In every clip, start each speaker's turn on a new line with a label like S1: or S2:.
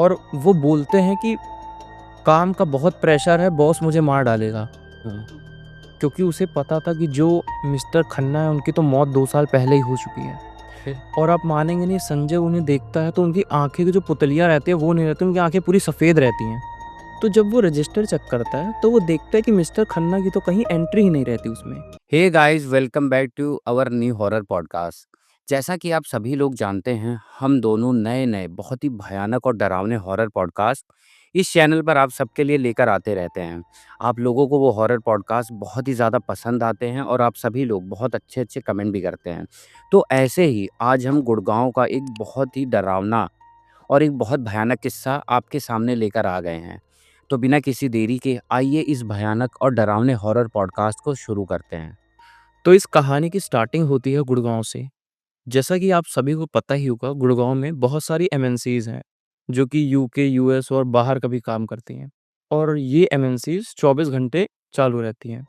S1: और वो बोलते हैं कि काम का बहुत प्रेशर है, बॉस मुझे मार डालेगा।
S2: हाँ।
S1: क्योंकि उसे पता था कि जो मिस्टर खन्ना है उनकी तो मौत 2 साल पहले ही हो चुकी है।
S2: फिर?
S1: और आप मानेंगे नहीं, संजय उन्हें देखता है तो उनकी आँखें की जो पुतलियाँ रहती हैं वो नहीं रहती, उनकी आँखें पूरी सफ़ेद रहती हैं। तो जब वो रजिस्टर चेक करता है तो वो देखता है कि मिस्टर खन्ना की तो कहीं एंट्री ही नहीं रहती उसमें।
S2: Hey guys, welcome back to our new horror podcast. जैसा कि आप सभी लोग जानते हैं, हम दोनों नए-नए बहुत ही भयानक और डरावने हॉरर पॉडकास्ट इस चैनल पर आप सबके लिए लेकर आते रहते हैं। आप लोगों को वो हॉरर पॉडकास्ट बहुत ही ज़्यादा पसंद आते हैं और आप सभी लोग बहुत अच्छे-अच्छे कमेंट भी करते हैं। तो ऐसे ही आज हम गुड़गाँव का एक बहुत ही डरावना और एक बहुत भयानक किस्सा आपके सामने लेकर आ गए हैं। तो बिना किसी देरी के आइए इस भयानक और डरावने हॉरर पॉडकास्ट को शुरू करते हैं।
S1: तो इस कहानी की स्टार्टिंग होती है गुड़गाँव से। जैसा कि आप सभी को पता ही होगा, गुड़गाँव में बहुत सारी एमएनसीज़ हैं, जो कि यूके, यूएस और बाहर का भी काम करती हैं। और ये एमएनसीज़ 24 घंटे चालू रहती हैं,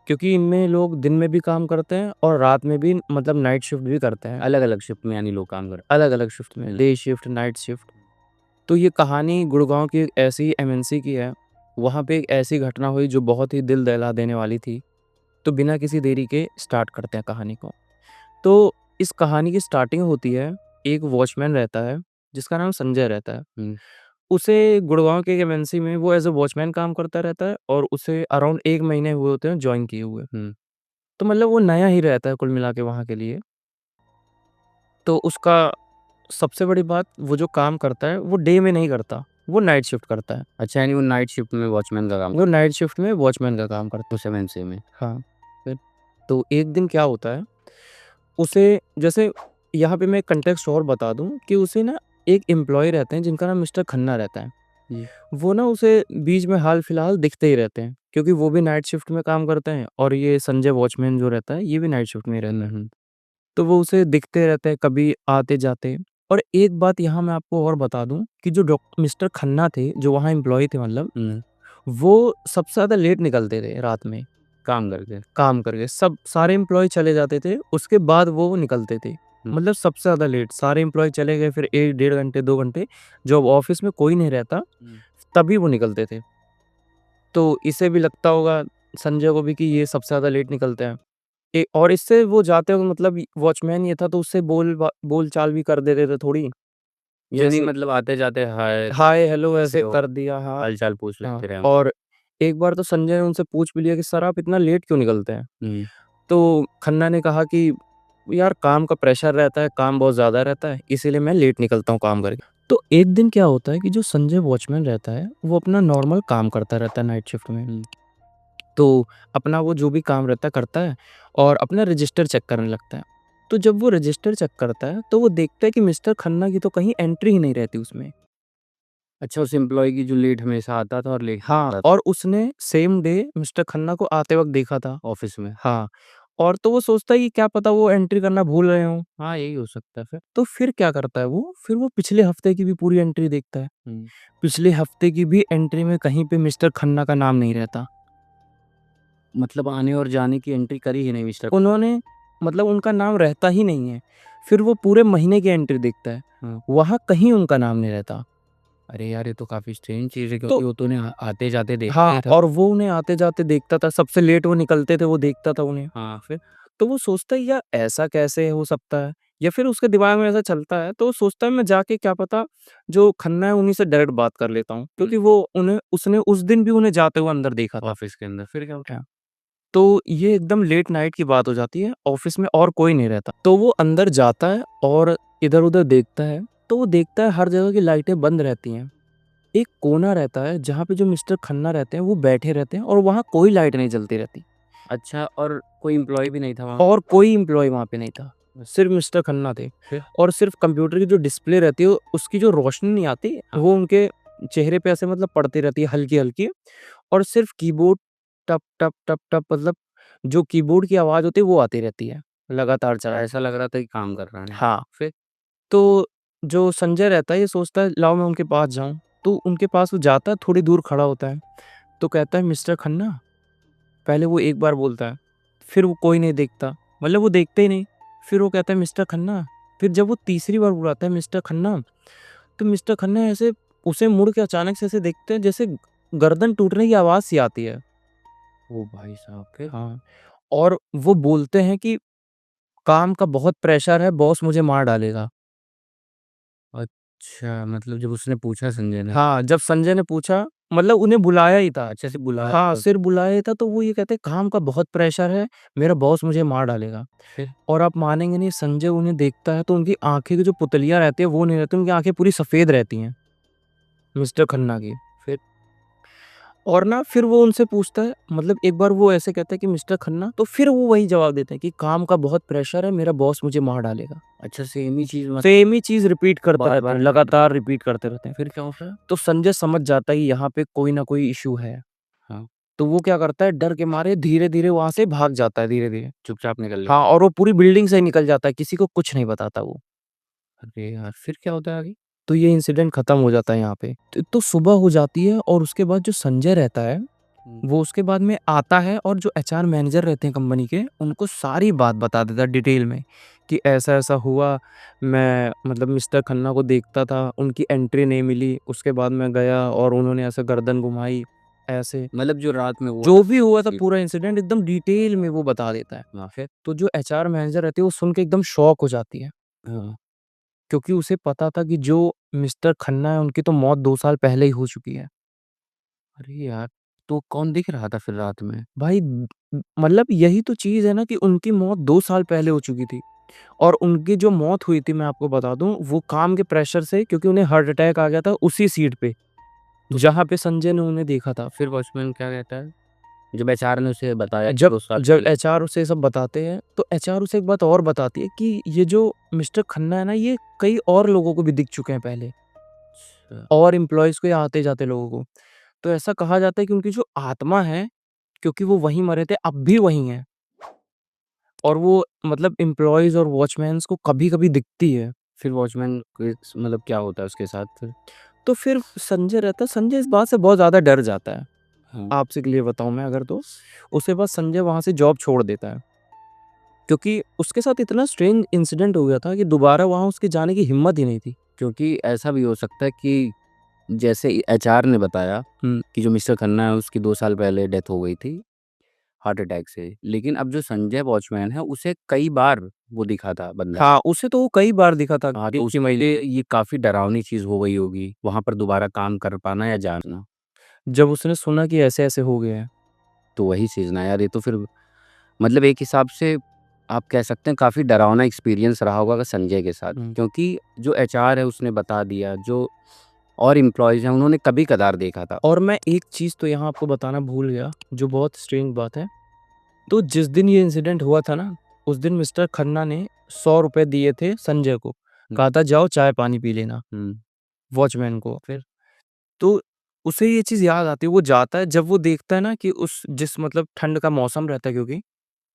S1: क्योंकि इनमें लोग दिन में भी काम करते हैं और रात में भी, मतलब नाइट शिफ्ट भी करते हैं।
S2: अलग-अलग शिफ्ट में यानी लोग काम करते
S1: अलग-अलग शिफ्ट में, डे शिफ्ट, नाइट शिफ्ट। तो ये कहानी गुड़गाँव की एक ऐसी एमएनसी की है। वहाँ पे एक ऐसी घटना हुई जो बहुत ही दिल दहला देने वाली थी। तो बिना किसी देरी के स्टार्ट करते हैं कहानी को। तो इस कहानी की स्टार्टिंग होती है, एक वॉचमैन रहता है, जिसका नाम संजय रहता है।
S2: हुँ,
S1: उसे गुड़गाँव के एक एमएनसी में वो एज़ अ वॉचमैन काम करता रहता है और उसे अराउंड 1 महीने हुए होते हैं जॉइन किए हुए।
S2: हुँ।
S1: तो मतलब वो नया ही रहता है कुल मिला के वहाँ के लिए। तो उसका सबसे बड़ी बात, वो जो काम करता है वो डे में नहीं करता, वो नाइट शिफ्ट करता है।
S2: अच्छा, यानी वो नाइट शिफ्ट में वॉचमैन का काम
S1: वो नाइट शिफ्ट में वॉचमैन का काम करता
S2: उस एमएनसी में।
S1: है। हाँ, फिर तो एक दिन क्या होता है, उसे जैसे यहाँ पे मैं कॉन्टेक्स्ट और बता दूँ कि उसे ना एक एम्प्लॉयी रहते हैं जिनका नाम मिस्टर खन्ना रहता है।
S2: जी।
S1: वो ना उसे बीच में हाल-फिलहाल दिखते ही रहते हैं, क्योंकि वो भी नाइट शिफ्ट में काम करते हैं और ये संजय वॉचमैन जो रहता है, ये भी नाइट शिफ्ट में ही रहता
S2: हुँ,
S1: है।
S2: हुँ,
S1: तो वो उसे दिखते रहते हैं, कभी आते-जाते। और एक बात यहाँ मैं आपको और बता दूँ कि जो मिस्टर खन्ना थे, जो वहाँ एम्प्लॉयी थे मतलब,
S2: हुँ।
S1: वो सबसे ज़्यादा लेट निकलते थे रात में
S2: काम करके।
S1: काम करके। सब सारे एम्प्लॉयी चले जाते थे, उसके बाद वो निकलते थे।
S2: हुँ,
S1: मतलब सबसे ज़्यादा लेट, सारे एम्प्लॉयी चले गए फिर 1 डेढ़ घंटे, 2 घंटे, जब ऑफ़िस में कोई नहीं रहता,
S2: हुँ।
S1: तभी वो निकलते थे। तो इसे भी लगता होगा, संजय को भी, कि ये सबसे ज़्यादा लेट निकलते हैं। और इससे वो जाते हुए, मतलब वॉचमैन ये था तो उससे बोल-चाल भी कर देते थे थोड़ी।
S2: यानी
S1: जैसे
S2: मतलब आते-जाते हाय,
S1: हाय, हेलो
S2: कैसे
S1: ऐसे
S2: हो?
S1: कर दिया, हाँ।
S2: हाल-चाल पूछ
S1: हाँ,
S2: लेते रहे।
S1: और एक बार तो संजय ने उनसे पूछ भी लिया कि सर आप इतना लेट क्यों निकलते हैं?
S2: हुँ।
S1: तो खन्ना ने कहा कि यार काम का प्रेशर रहता है, काम बहुत ज़्यादा रहता है, इसीलिए मैं लेट निकलता हूँ काम करके। तो एक दिन क्या होता है कि जो संजय वॉचमैन रहता है, वो अपना नॉर्मल काम करता रहता है नाइट शिफ्ट में।
S2: हुँ।
S1: तो अपना वो जो भी काम रहता है करता है और अपना रजिस्टर चेक करने लगता है। तो जब वो रजिस्टर चेक करता है तो वो देखता है कि मिस्टर खन्ना की तो कहीं एंट्री ही नहीं रहती उसमें।
S2: अच्छा, उस एम्प्लॉयी की जो लेट हमेशा आता था और लेट
S1: हाँ,
S2: आता था
S1: और उसने सेम डे मिस्टर खन्ना को आते वक़्त देखा था।
S2: ऑफ़िस में।
S1: हाँ, और तो वो सोचता है कि क्या पता वो एंट्री करना भूल रहे हों।
S2: हाँ, यही हो सकता है फिर।
S1: तो फिर क्या करता है वो, फिर वो पिछले हफ्ते की भी पूरी एंट्री देखता है।
S2: हुँ।
S1: पिछले हफ्ते की भी एंट्री में कहीं पे मिस्टर खन्ना का नाम नहीं रहता।
S2: मतलब आने और जाने की एंट्री करी ही नहीं मिस्टर।
S1: उन्होंने, मतलब उनका नाम रहता ही नहीं है। फिर वो पूरे महीने की एंट्री देखता है,
S2: हाँ।
S1: वहाँ कहीं उनका नाम नहीं रहता।
S2: अरे यार, ये तो काफ़ी स्ट्रेंज चीज़ है
S1: तो
S2: क्योंकि वो तो उन्हें आते-जाते देखता
S1: हाँ,
S2: ही था।
S1: और वो उन्हें आते-जाते देखता था, सबसे लेट वो निकलते थे, वो देखता था उन्हें।
S2: हाँ, फिर?
S1: तो वो सोचता है यार ऐसा कैसे हो सकता है? या फिर उसके दिमाग में ऐसा चलता है, तो वो सोचता है मैं जाके क्या पता जो खन्ना है उन्हीं से डायरेक्ट बात कर लेता हूँ।
S2: हुँ।
S1: क्योंकि वो उन्हें, उसने उस दिन भी उन्हें जाते हुए अंदर देखा था।
S2: ऑफ़िस के अंदर, फिर क्या हुआ?
S1: हाँ। तो ये एकदम लेट नाइट की बात हो जाती है, ऑफ़िस में और कोई नहीं रहता। तो वो अंदर जाता है और इधर-उधर देखता है, तो वो देखता है हर जगह की लाइटें बंद रहती हैं। एक कोना रहता है जहाँ पे जो मिस्टर खन्ना रहते हैं वो बैठे रहते हैं और वहाँ कोई लाइट नहीं जलती रहती।
S2: अच्छा, और कोई एम्प्लॉयी भी नहीं था वहाँ?
S1: और कोई एम्प्लॉयी वहाँ पे नहीं था, सिर्फ़ मिस्टर खन्ना थे।
S2: फिर?
S1: और सिर्फ़ कंप्यूटर की जो डिस्प्ले रहती है, उसकी जो रोशनी नहीं आती,
S2: हाँ।
S1: वो उनके चेहरे पे ऐसे मतलब पड़ती रहती है हल्की-हल्की। और सिर्फ़ कीबोर्ड टप, टप, टप, टप, मतलब जो कीबोर्ड की आवाज़ होती है वो आती रहती है, लगातार चला।
S2: ऐसा लग रहा था कि काम कर रहा है।
S1: हाँ,
S2: फिर?
S1: तो जो संजय रहता है ये सोचता है लाओ मैं उनके पास जाऊँ, तो उनके पास वो जाता है, थोड़ी दूर खड़ा होता है, तो कहता है मिस्टर खन्ना, पहले वो एक बार बोलता है, फिर वो कोई नहीं देखता, मतलब वो देखते ही नहीं, फिर वो कहता है मिस्टर खन्ना, फिर जब वो तीसरी बार बुलाता है मिस्टर खन्ना, तो मिस्टर खन्ना ऐसे उसे मुड़ के अचानक से ऐसे देखते हैं जैसे गर्दन टूटने की आवाज़ सी आती है।
S2: ओ भाई साहब, फिर?
S1: हाँ, और वो बोलते हैं कि काम का बहुत प्रेशर है, बॉस मुझे मार डालेगा।
S2: अच्छा, मतलब जब उसने पूछा संजय ने।
S1: हाँ, जब संजय ने पूछा मतलब उन्हें बुलाया ही था।
S2: अच्छा, से बुलाया
S1: हाँ,
S2: था।
S1: सिर्फ़ बुलाया ही था तो वो ये कहते हैं काम का बहुत प्रेशर है, मेरा बॉस मुझे मार डालेगा।
S2: फिर?
S1: और आप मानेंगे नहीं संजय उन्हें देखता है तो उनकी आँखें की जो पुतलियाँ रहती हैं वो नहीं रहती, उनकी आँखें पूरी सफ़ेद रहती हैं, मिस्टर खन्ना की।
S2: फिर?
S1: और ना फिर वो उनसे पूछता है मतलब एक बार वो ऐसे कहता है कि मिस्टर खन्ना, तो फिर वो वही जवाब देते हैं कि काम का बहुत प्रेशर है, मेरा बॉस मुझे मार डालेगा।
S2: अच्छा, सेम ही चीज़
S1: सेम ही चीज़ रिपीट करते रहते
S2: बार-बार।
S1: हैं, लगातार रिपीट करते रहते हैं।
S2: फिर क्या होता है?
S1: तो संजय समझ जाता है कि यहाँ पे कोई ना कोई इश्यू है।
S2: हाँ,
S1: तो वो क्या करता है डर के मारे धीरे-धीरे वहाँ से भाग जाता है धीरे-धीरे।
S2: चुपचाप निकल ले।
S1: हाँ, और वो पूरी बिल्डिंग से ही निकल जाता है, किसी को कुछ नहीं बताता वो।
S2: अरे यार! फिर क्या होता है आगे?
S1: तो ये इंसिडेंट खत्म हो जाता है यहाँ पे। तो सुबह हो जाती है और उसके बाद जो संजय रहता है,
S2: हुँ।
S1: वो उसके बाद में आता है और जो एचआर मैनेजर रहते हैं कंपनी के, उनको सारी बात बता देता है डिटेल में कि ऐसा-ऐसा हुआ। मैं मतलब मिस्टर खन्ना को देखता था, उनकी एंट्री नहीं मिली, उसके बाद मैं गया और उन्होंने ऐसे गर्दन घुमाई, ऐसे।
S2: मतलब जो रात में हुआ।
S1: जो भी हुआ था
S2: जी।
S1: पूरा इंसिडेंट एकदम डिटेल में वो बता देता है।
S2: हाँ, फिर?
S1: तो जो एचआर मैनेजर रहती है वो सुन के एकदम शॉक हो जाती है,
S2: हाँ।
S1: क्योंकि उसे पता था कि जो मिस्टर खन्ना है उनकी तो मौत 2 साल पहले ही हो चुकी है।
S2: अरे यार! तो कौन दिख रहा था फिर रात में?
S1: भाई मतलब यही तो चीज़ है ना कि उनकी मौत 2 साल पहले हो चुकी थी और उनकी जो मौत हुई थी मैं आपको बता दूँ वो काम के प्रेशर से, क्योंकि उन्हें हार्ट अटैक आ गया था उसी सीट पे,
S2: तो
S1: जहाँ पे संजय ने उन्हें देखा था।
S2: फिर वॉचमैन क्या कहता है? जब एचआर ने उसे बताया कि
S1: जब
S2: 2 साल
S1: जब
S2: पहले।
S1: एचआर उसे ये सब बताते हैं, तो एचआर उसे एक बात और बताती है कि ये जो मिस्टर खन्ना है ना, ये कई और लोगों को भी दिख चुके हैं पहले,
S2: अच्छा।
S1: और एम्प्लॉइज़ को या आते-जाते लोगों को। तो ऐसा कहा जाता है कि उनकी जो आत्मा है, क्योंकि वो वहीं मरे थे, अब भी वहीं है और वो मतलब एम्प्लॉइज़ और वॉचमैन्स को कभी-कभी दिखती है।
S2: फिर वॉचमैन किस मतलब क्या होता है उसके साथ फिर?
S1: तो फिर संजय रहता है, संजय इस बात से बहुत ज़्यादा डर जाता है।
S2: हाँ।
S1: आपसे के लिए बताऊँ मैं अगर तो, उसके बाद संजय वहाँ से जॉब छोड़ देता है। क्योंकि उसके साथ इतना स्ट्रेंज इंसिडेंट हो गया था कि दोबारा वहाँ उसके जाने की हिम्मत ही नहीं थी।
S2: क्योंकि ऐसा भी हो सकता है कि जैसे एचआर ने बताया
S1: हुँ।
S2: कि जो मिस्टर खन्ना है उसकी 2 साल पहले डेथ हो गई थी हार्ट अटैक से। लेकिन अब जो संजय वॉचमैन है उसे कई बार वो दिखा था बंदा।
S1: हाँ, उसे तो वो कई बार दिखा था
S2: हाँ,
S1: कि
S2: तो
S1: कि
S2: उसके
S1: मैं
S2: लिए ये काफ़ी डरावनी चीज़ हो गई होगी, वहाँ पर दोबारा काम कर पाना या जाना।
S1: जब उसने सुना कि ऐसे-ऐसे हो गया है।
S2: तो वही चीज़ ना यार, ये तो फिर मतलब एक हिसाब से आप कह सकते हैं काफ़ी डरावना एक्सपीरियंस रहा होगा संजय के साथ।
S1: हुँ।
S2: क्योंकि जो एचआर है उसने बता दिया, जो और एम्प्लॉइज़ हैं उन्होंने कभी-कभार देखा था।
S1: और मैं एक चीज़ तो यहाँ आपको बताना भूल गया, जो बहुत स्ट्रेंज बात है। तो जिस दिन ये इंसिडेंट हुआ था ना, उस दिन मिस्टर खन्ना ने ₹100 दिए थे संजय को।
S2: हुँ,
S1: कहा था जाओ चाय-पानी पी लेना,
S2: हुँ,
S1: वॉचमैन को।
S2: फिर?
S1: तो उसे ये चीज़ याद आती है, वो जाता है जब वो देखता है ना कि उस जिस मतलब ठंड का मौसम रहता है, क्योंकि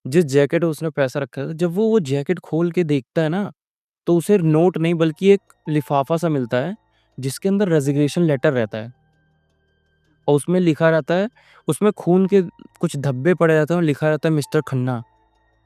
S1: जिस जैकेट में उसने पैसा रखा था, जब वो जैकेट खोल के देखता है ना, तो उसे नोट नहीं बल्कि एक लिफ़ाफ़ा-सा मिलता है, जिसके अंदर रेज़िग्नेशन लेटर रहता है और उसमें लिखा रहता है, उसमें खून के कुछ धब्बे पड़े रहते हैं और लिखा रहता है मिस्टर खन्ना।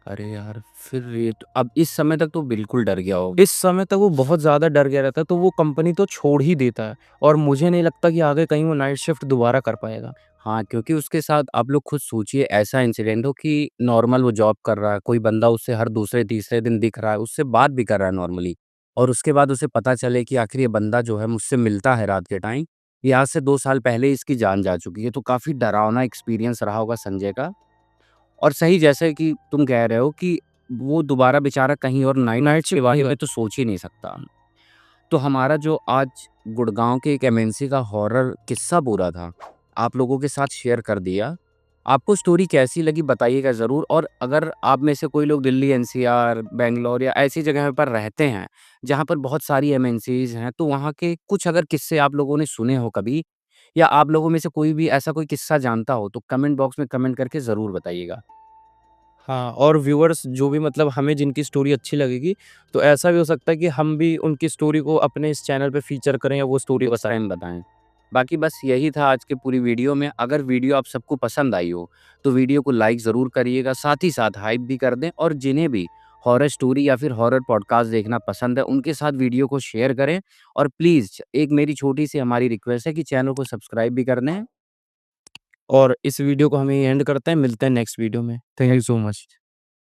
S2: अरे यार! फिर ये तो अब इस समय तक तो बिल्कुल डर गया होगा।
S1: इस समय तक वो बहुत ज़्यादा डर गया रहता है, तो वो कंपनी तो छोड़ ही देता है और मुझे नहीं लगता कि आगे कहीं वो नाइट शिफ्ट दोबारा कर पाएगा।
S2: हाँ, क्योंकि उसके साथ आप लोग खुद सोचिए ऐसा इंसिडेंट हो कि नॉर्मल वो जॉब कर रहा है, कोई बंदा उससे हर दूसरे-तीसरे दिन दिख रहा है, उससे बात भी कर रहा है नॉर्मली और उसके बाद उसे पता चले कि आखिर ये बंदा जो है मुझसे मिलता है रात के टाइम, ये आज से 2 साल पहले इसकी जान जा चुकी है। तो काफ़ी डरावना एक्सपीरियंस रहा होगा संजय का और सही जैसे कि तुम कह रहे हो कि वो दोबारा बेचारा कहीं और नाइट
S1: नाइट
S2: शिफ्ट के
S1: शिफ्ट नहीं
S2: बारे
S1: कर
S2: में तो सोच ही नहीं सकता। तो हमारा जो आज गुड़गाँव के एक एमएनसी का हॉरर किस्सा पूरा था, आप लोगों के साथ शेयर कर दिया। आपको स्टोरी कैसी लगी बताइएगा ज़रूर और अगर आप में से कोई लोग दिल्ली एनसीआर, बैंगलोर या ऐसी जगह पर रहते हैं, जहाँ पर बहुत सारी एमएनसीज़ हैं, तो वहाँ के कुछ अगर किस्से आप लोगों ने सुने हो कभी या आप लोगों में से कोई भी ऐसा कोई किस्सा जानता हो, तो कमेंट बॉक्स में कमेंट करके ज़रूर बताइएगा।
S1: हाँ, और व्यूअर्स जो भी मतलब हमें जिनकी स्टोरी अच्छी लगेगी, तो ऐसा भी हो सकता है कि हम भी उनकी स्टोरी को अपने इस चैनल पे फ़ीचर करें या वो स्टोरी
S2: नेक्स्ट
S1: बताएँ।
S2: टाइम बताएँ। बाकी बस यही था आज की पूरी वीडियो में। अगर वीडियो आप सबको पसंद आई हो, तो वीडियो को लाइक ज़रूर करिएगा, साथ ही साथ हाइप भी कर दें और जिन्हें भी हॉरर स्टोरी या फिर हॉरर पॉडकास्ट देखना पसंद है, उनके साथ वीडियो को शेयर करें और प्लीज़ एक मेरी छोटी-सी हमारी रिक्वेस्ट है कि चैनल को सब्सक्राइब भी कर लें।
S1: और इस वीडियो को हम यहीं एंड करते हैं, मिलते हैं नेक्स्ट वीडियो में। Thank you so much.